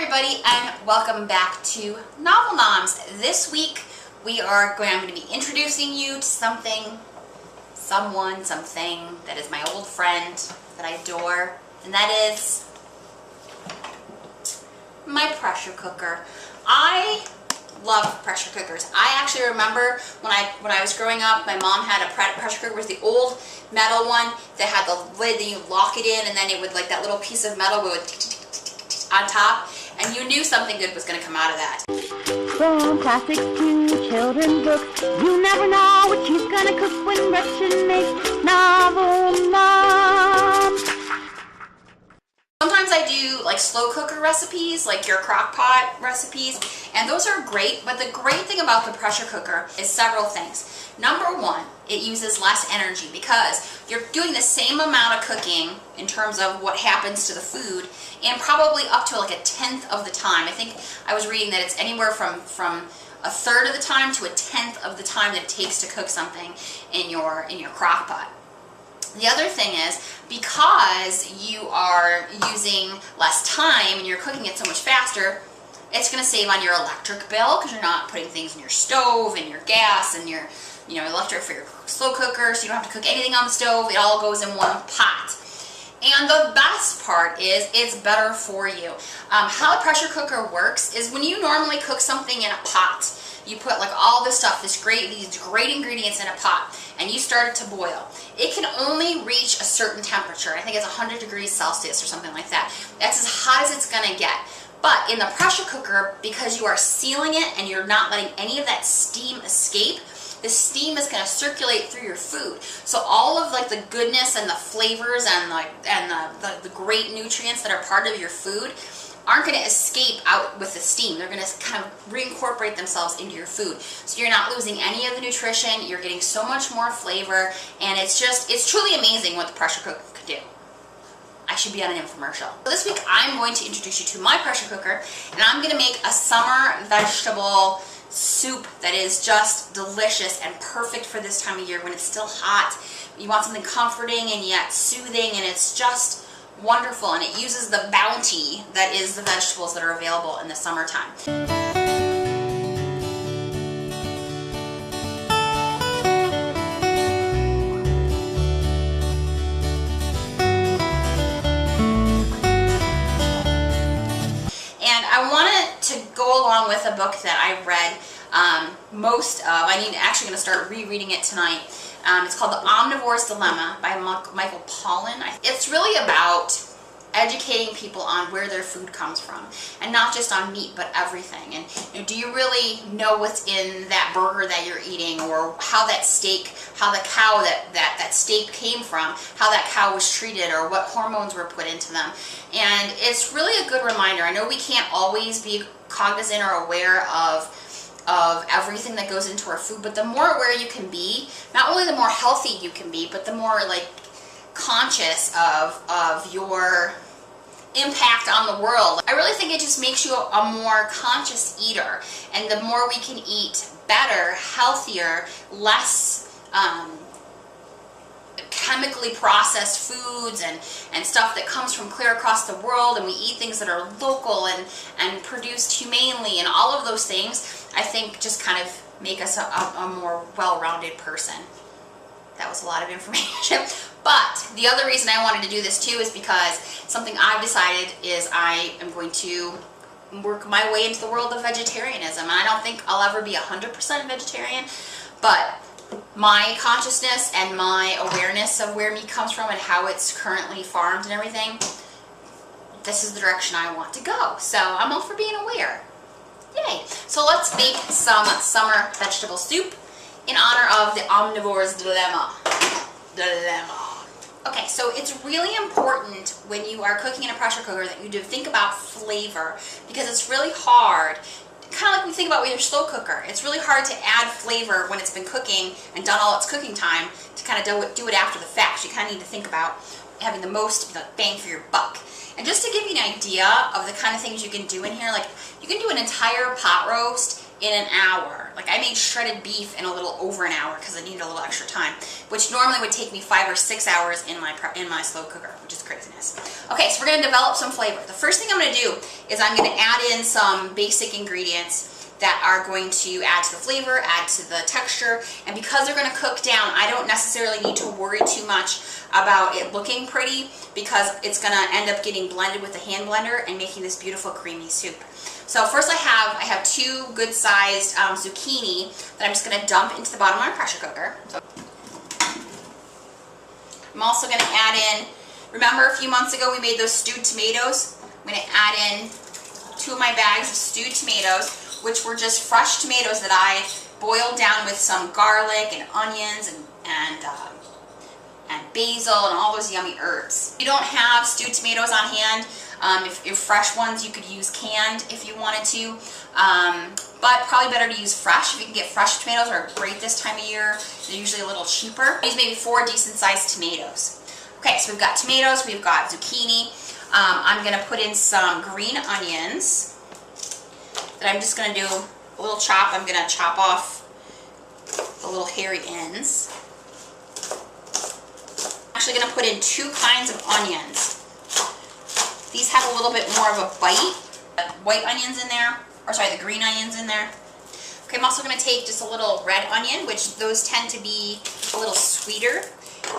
everybody, and welcome back to Novel Noms. This week I'm going to be introducing you to something that is my old friend that I adore, and that is my pressure cooker. I love pressure cookers. I actually remember when I was growing up, my mom had a pressure cooker. It was the old metal one that had the lid that you lock it in, and then it would, like, that little piece of metal would on top, and you knew something good was going to come out of that. From classics to children's books, you never know what she's gonna cook when Gretchen makes Novel Moms. Sometimes I do like slow cooker recipes, like your crock pot recipes, and those are great, but the great thing about the pressure cooker is several things. Number one, it uses less energy because you're doing the same amount of cooking in terms of what happens to the food, and probably up to like a tenth of the time. I think I was reading that it's anywhere from a third of the time to a tenth of the time that it takes to cook something in your crock pot. The other thing is, because you are using less time and you're cooking it so much faster, it's going to save on your electric bill because you're not putting things in your stove and your gas and your electric for your slow cooker, so you don't have to cook anything on the stove. It all goes in one pot. And the best part is it's better for you. How a pressure cooker works is when you normally cook something in a pot, you put like all this stuff, these great ingredients in a pot, and you start it to boil. It can only reach a certain temperature. I think it's 100 degrees Celsius or something like that. That's as hot as it's going to get. But in the pressure cooker, because you are sealing it and you're not letting any of that steam escape, the steam is going to circulate through your food. So all of like the goodness and the flavors and the great nutrients that are part of your food aren't going to escape out with the steam. They're going to kind of reincorporate themselves into your food. So you're not losing any of the nutrition, you're getting so much more flavor, and it's truly amazing what the pressure cooker can do. I should be on an infomercial. So this week I'm going to introduce you to my pressure cooker, and I'm going to make a summer vegetable soup that is just delicious and perfect for this time of year when it's still hot. You want something comforting and yet soothing, and it's just wonderful, and it uses the bounty that is the vegetables that are available in the summertime. And I wanted to go along with a book that I read I'm actually going to start rereading it tonight. It's called The Omnivore's Dilemma by Michael Pollan. It's really about educating people on where their food comes from, and not just on meat, but everything. And do you really know what's in that burger that you're eating, or how that steak, how the cow that steak came from, how that cow was treated, or what hormones were put into them? And it's really a good reminder. I know we can't always be cognizant or aware of everything that goes into our food, but the more aware you can be, not only the more healthy you can be, but the more like conscious of your impact on the world. I really think it just makes you a more conscious eater, and the more we can eat better, healthier, less chemically processed foods and stuff that comes from clear across the world, and we eat things that are local and produced humanely, and all of those things, I think, just kind of make us a more well-rounded person. That was a lot of information. But the other reason I wanted to do this too is because something I've decided is I am going to work my way into the world of vegetarianism. And I don't think I'll ever be 100% vegetarian, but my consciousness and my awareness of where meat comes from and how it's currently farmed and everything, this is the direction I want to go. So I'm all for being aware. Yay! So let's make some summer vegetable soup in honor of the Omnivore's Dilemma. Okay, so it's really important when you are cooking in a pressure cooker that you do think about flavor, because it's really hard, kind of like we think about with your slow cooker. It's really hard to add flavor when it's been cooking and done all its cooking time to kind of do it after the fact. You kind of need to think about having the most bang for your buck. And just to give you an idea of the kind of things you can do in here, like you can do an entire pot roast in an hour. Like I made shredded beef in a little over an hour because I needed a little extra time, which normally would take me 5 or 6 hours in my slow cooker, which is craziness. Okay, so we're going to develop some flavor. The first thing I'm going to do is I'm going to add in some basic ingredients that are going to add to the flavor, add to the texture, and because they're going to cook down, I don't necessarily need to worry too much about it looking pretty because it's going to end up getting blended with the hand blender and making this beautiful creamy soup. So first I have 2 good-sized zucchini that I'm just going to dump into the bottom of my pressure cooker. So I'm also going to add in, remember a few months ago we made those stewed tomatoes? I'm going to add in 2 of my bags of stewed tomatoes, which were just fresh tomatoes that I boiled down with some garlic and onions and basil and all those yummy herbs. If you don't have stewed tomatoes on hand, if you're fresh ones, you could use canned if you wanted to, but probably better to use fresh. If you can get fresh tomatoes, are great this time of year. They're usually a little cheaper. Use maybe 4 decent sized tomatoes. Okay, so we've got tomatoes, we've got zucchini. I'm going to put in some green onions that I'm just going to do a little chop. I'm going to chop off the little hairy ends. I'm actually going to put in 2 kinds of onions. These have a little bit more of a bite. White onions in there, or sorry, the green onions in there. Okay, I'm also going to take just a little red onion, which those tend to be a little sweeter,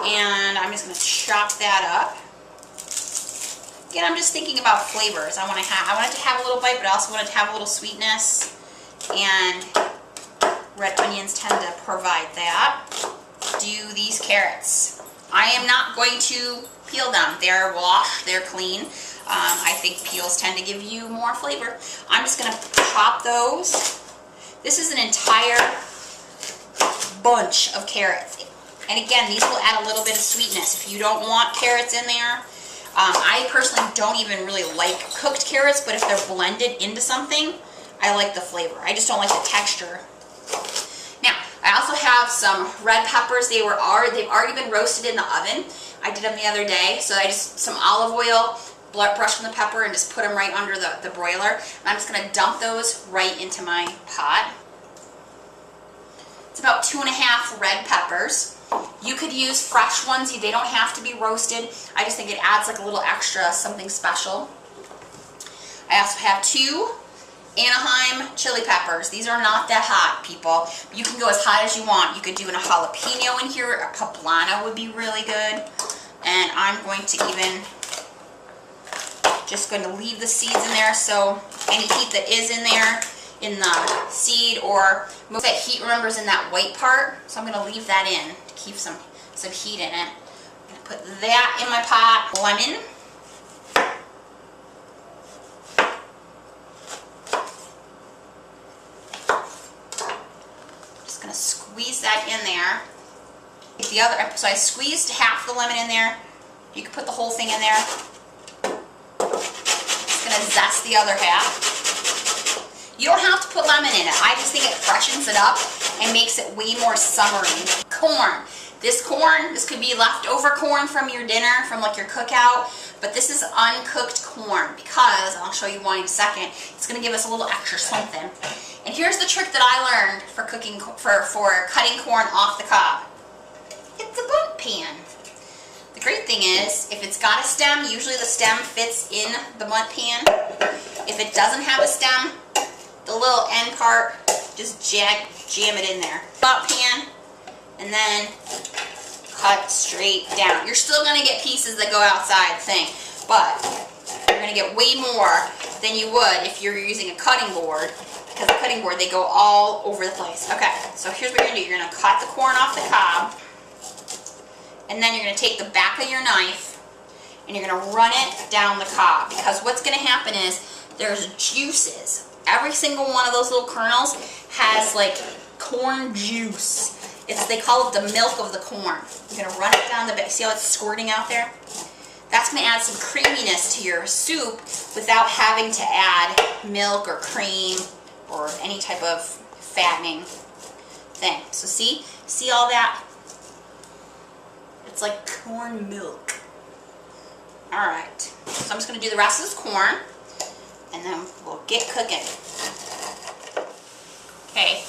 and I'm just going to chop that up. Again, I'm just thinking about flavors. I want it to have a little bite, but I also want it to have a little sweetness, and red onions tend to provide that. Do these carrots. I am not going to peel them. They're washed, they're clean. I think peels tend to give you more flavor. I'm just going to chop those. This is an entire bunch of carrots. And again, these will add a little bit of sweetness. If you don't want carrots in there, I personally don't even really like cooked carrots, but if they're blended into something, I like the flavor. I just don't like the texture. Now, I also have some red peppers. They've already been roasted in the oven. I did them the other day, so I just, some olive oil, brush from the pepper, and just put them right under the broiler. And I'm just going to dump those right into my pot. It's about 2½ red peppers. You could use fresh ones. They don't have to be roasted. I just think it adds like a little extra something special. I also have 2 Anaheim chili peppers. These are not that hot, people. You can go as hot as you want. You could do a jalapeno in here. A poblano would be really good. And I'm going to just going to leave the seeds in there, so any heat that is in there, in the seed, or most of that heat, remember, is in that white part, so I'm going to leave that in to keep some heat in it. I'm going to put that in my pot. Lemon. Just going to squeeze that in there. So I squeezed half the lemon in there. You can put the whole thing in there. Just going to zest the other half. You don't have to put lemon in it. I just think it freshens it up and makes it way more summery. Corn. This could be leftover corn from your dinner, from like your cookout, but this is uncooked corn because, I'll show you why in a second, it's going to give us a little extra something. And here's the trick that I learned for cooking, for cutting corn off the cob. It's a bundt pan. The great thing is, if it's got a stem, usually the stem fits in the bundt pan. If it doesn't have a stem, the little end part, just jam it in there. Bundt pan, and then cut straight down. You're still going to get pieces that go outside the thing, but you're going to get way more than you would if you're using a cutting board, because the cutting board, they go all over the place. Okay, so here's what you're going to do. You're going to cut the corn off the cob, and then you're going to take the back of your knife, and you're going to run it down the cob, because what's going to happen is there's juices. Every single one of those little kernels has like corn juice. They call it the milk of the corn. You're going to run it down the back. See how it's squirting out there? That's going to add some creaminess to your soup without having to add milk or cream or any type of fattening thing. So see all that? It's like corn milk. Alright, so I'm just going to do the rest of this corn, and then we'll get cooking. Okay,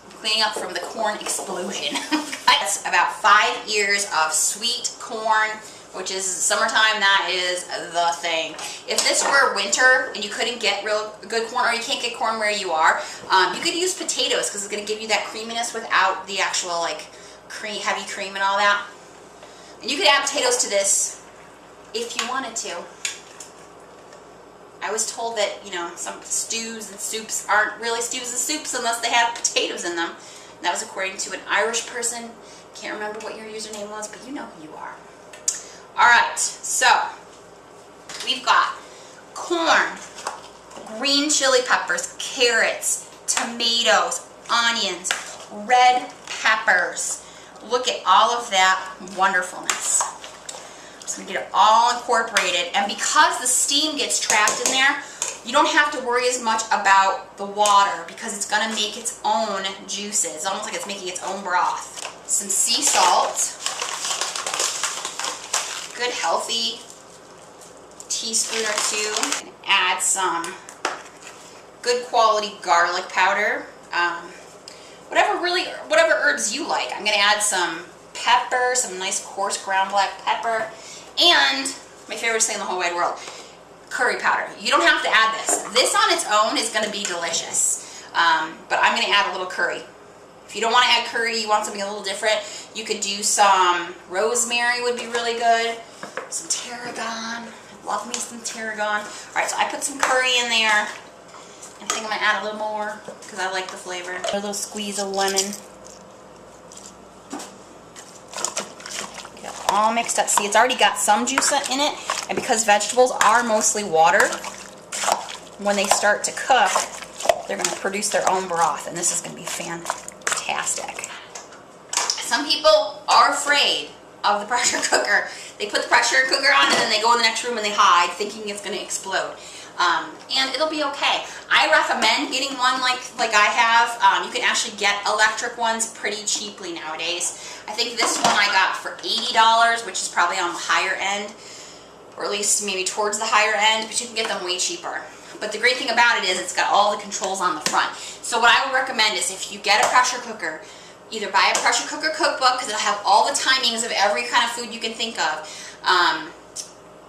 I'm cleaning up from the corn explosion. That's about 5 ears of sweet corn, which is summertime, that is the thing. If this were winter and you couldn't get real good corn, or you can't get corn where you are, you could use potatoes because it's going to give you that creaminess without the actual like heavy cream and all that. And you could add potatoes to this if you wanted to. I was told that, you know, some stews and soups aren't really stews and soups unless they have potatoes in them. And that was according to an Irish person. Can't remember what your username was, but you know who you are. Alright, so we've got corn, green chili peppers, carrots, tomatoes, onions, red peppers. Look at all of that wonderfulness. Just going to get it all incorporated. And because the steam gets trapped in there, you don't have to worry as much about the water because it's going to make its own juices. It's almost like it's making its own broth. Some sea salt. Good healthy teaspoon or two. And add some good quality garlic powder. Whatever herbs you like. I'm going to add some pepper, some nice coarse ground black pepper, and my favorite thing in the whole wide world, curry powder. You don't have to add this. This on its own is going to be delicious, but I'm going to add a little curry. If you don't want to add curry, you want something a little different, you could do some rosemary would be really good, some tarragon. Love me some tarragon. Alright, so I put some curry in there. I think I'm going to add a little more because I like the flavor. A little squeeze of lemon. Get it all mixed up. See, it's already got some juice in it, and because vegetables are mostly water, when they start to cook, they're going to produce their own broth, and this is going to be fantastic. Some people are afraid of the pressure cooker. They put the pressure cooker on and then they go in the next room and they hide thinking it's going to explode. And it'll be okay. I recommend getting one like I have. You can actually get electric ones pretty cheaply nowadays. I think this one I got for $80, which is probably on the higher end, or at least maybe towards the higher end, but you can get them way cheaper. But the great thing about it is it's got all the controls on the front. So what I would recommend is if you get a pressure cooker, either buy a pressure cooker cookbook because it'll have all the timings of every kind of food you can think of.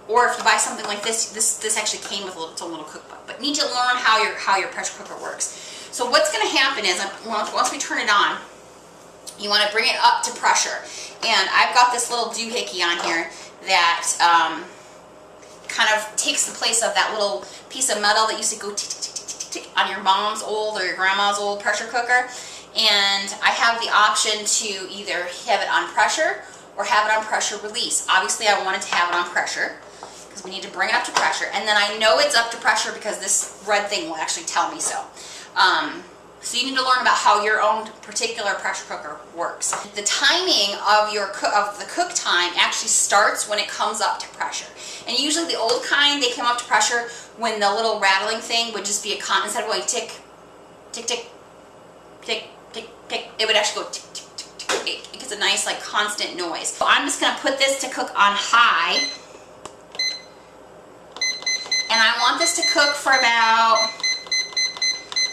Or if you buy something like this, this actually came with its own little cookbook. But you need to learn how your pressure cooker works. So what's going to happen is once we turn it on, you want to bring it up to pressure. And I've got this little doohickey on here that kind of takes the place of that little piece of metal that used to go tick, tick, tick, tick, tick, on your mom's old or your grandma's old pressure cooker. And I have the option to either have it on pressure or have it on pressure release. Obviously I wanted to have it on pressure because we need to bring it up to pressure. And then I know it's up to pressure because this red thing will actually tell me so. So you need to learn about how your own particular pressure cooker works. The timing of the cook time actually starts when it comes up to pressure. And usually the old kind, they come up to pressure when the little rattling thing would just be a constant, instead of going tick, tick, tick, tick, tick, tick, it would actually go tick, tick, tick, tick. It gets a nice like constant noise. So I'm just going to put this to cook on high. And I want this to cook for about,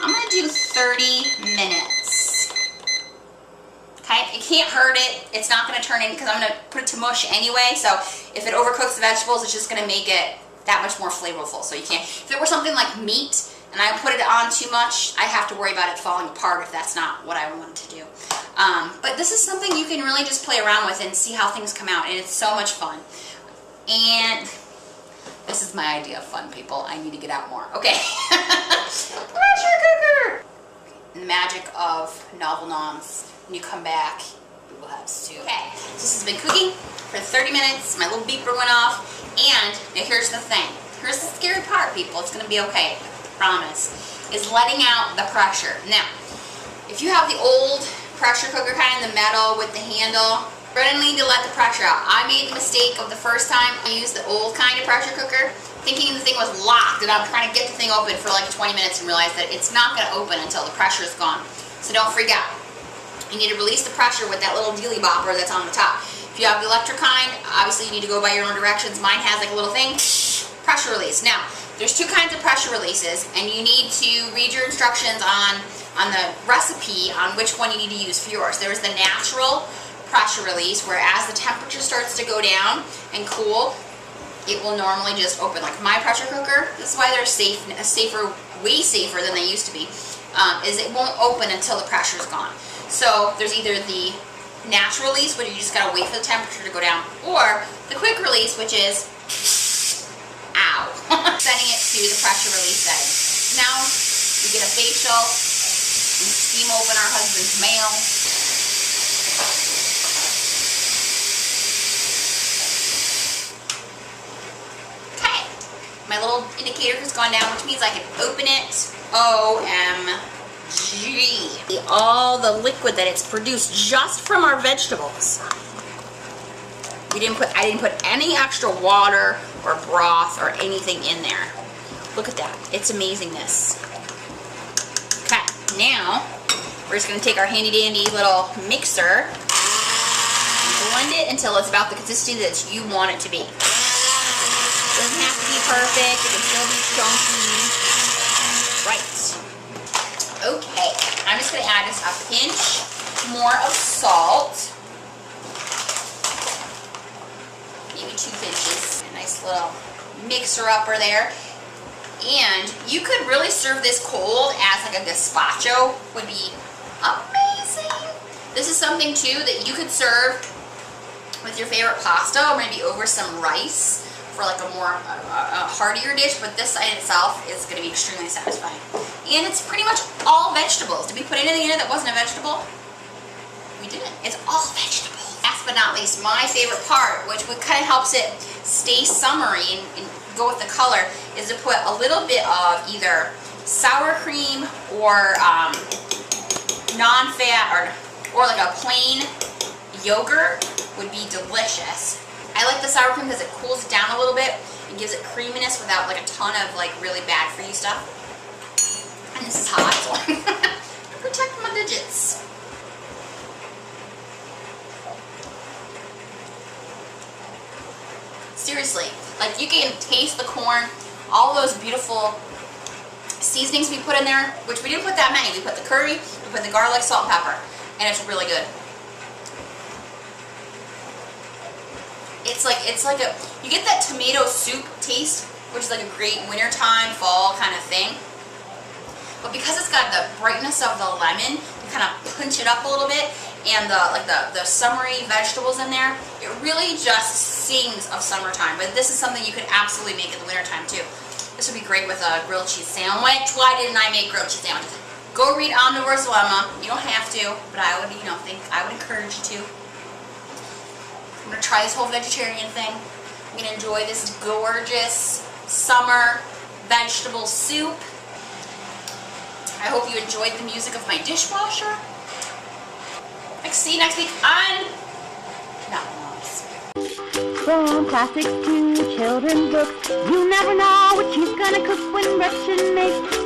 I'm going to do 30 minutes. Okay, it can't hurt it. It's not going to turn in because I'm going to put it to mush anyway. So if it overcooks the vegetables, it's just going to make it that much more flavorful. So you can't, if it were something like meat and I put it on too much, I have to worry about it falling apart if that's not what I want to do. But this is something you can really just play around with and see how things come out. And it's so much fun. And this is my idea of fun, people. I need to get out more. Okay. Pressure cooker! The magic of novel noms. When you come back, we will have stew. Okay. This has been cooking for 30 minutes. My little beeper went off. And now here's the thing. Here's the scary part, people. It's going to be okay. I promise. Is letting out the pressure. Now, if you have the old pressure cooker kind of the metal with the handle, you're going to need to let the pressure out. I made the mistake of the first time I used the old kind of pressure cooker, thinking the thing was locked, and I'm trying to get the thing open for like 20 minutes and realize that it's not going to open until the pressure is gone. So don't freak out. You need to release the pressure with that little dealy bopper that's on the top. If you have the electric kind, obviously you need to go by your own directions. Mine has like a little thing, pressure release. Now, there's two kinds of pressure releases, and you need to read your instructions on the recipe on which one you need to use for yours. There's the natural pressure release, where as the temperature starts to go down and cool, it will normally just open. Like my pressure cooker, this is why they're safer, way safer than they used to be, is it won't open until the pressure's gone. So there's either the natural release, where you just gotta wait for the temperature to go down, or the quick release, which is, ow, setting it to the pressure release setting. Now we get a facial, we steam open our husband's mail. Okay, my little indicator has gone down, which means I can open it. OMG. All the liquid that it's produced just from our vegetables. I didn't put any extra water or broth or anything in there. Look at that. It's amazingness. Okay, now we're just going to take our handy dandy little mixer and blend it until it's about the consistency that you want it to be. It doesn't have to be perfect. It can still be chunky. Right. Okay, I'm just going to add just a pinch more of salt. Maybe 2 pinches. A nice little mixer-upper there. And you could really serve this cold as like a gazpacho. Would be amazing. This is something too that you could serve with your favorite pasta, or maybe over some rice for like a more heartier dish. But this in itself is going to be extremely satisfying. And it's pretty much all vegetables. Did we put anything in it that wasn't a vegetable? We didn't. It's all vegetables. Last but not least, my favorite part, which kind of helps it stay summery and go with the color, is to put a little bit of either sour cream or non-fat or like a plain yogurt would be delicious. I like the sour cream because it cools it down a little bit and gives it creaminess without like a ton of like really bad for you stuff. And this is hot, so I'm gonna protect my digits. Seriously, like you can taste the corn, all those beautiful seasonings we put in there, which we didn't put that many. We put the curry, we put the garlic, salt, and pepper, and it's really good. It's like you get that tomato soup taste, which is like a great wintertime, fall kind of thing. But because it's got the brightness of the lemon, you kind of punch it up a little bit, and the summery vegetables in there, it really just sings of summertime. But this is something you could absolutely make in the wintertime too. This would be great with a grilled cheese sandwich. Why didn't I make grilled cheese sandwiches? Go read Omnivore's Dilemma. You don't have to, but I would, I would encourage you to. I'm gonna try this whole vegetarian thing. I'm gonna enjoy this gorgeous summer vegetable soup. I hope you enjoyed the music of my dishwasher. See you next week on Noms. From classics to children's books, you never know what she's gonna cook when Gretchen makes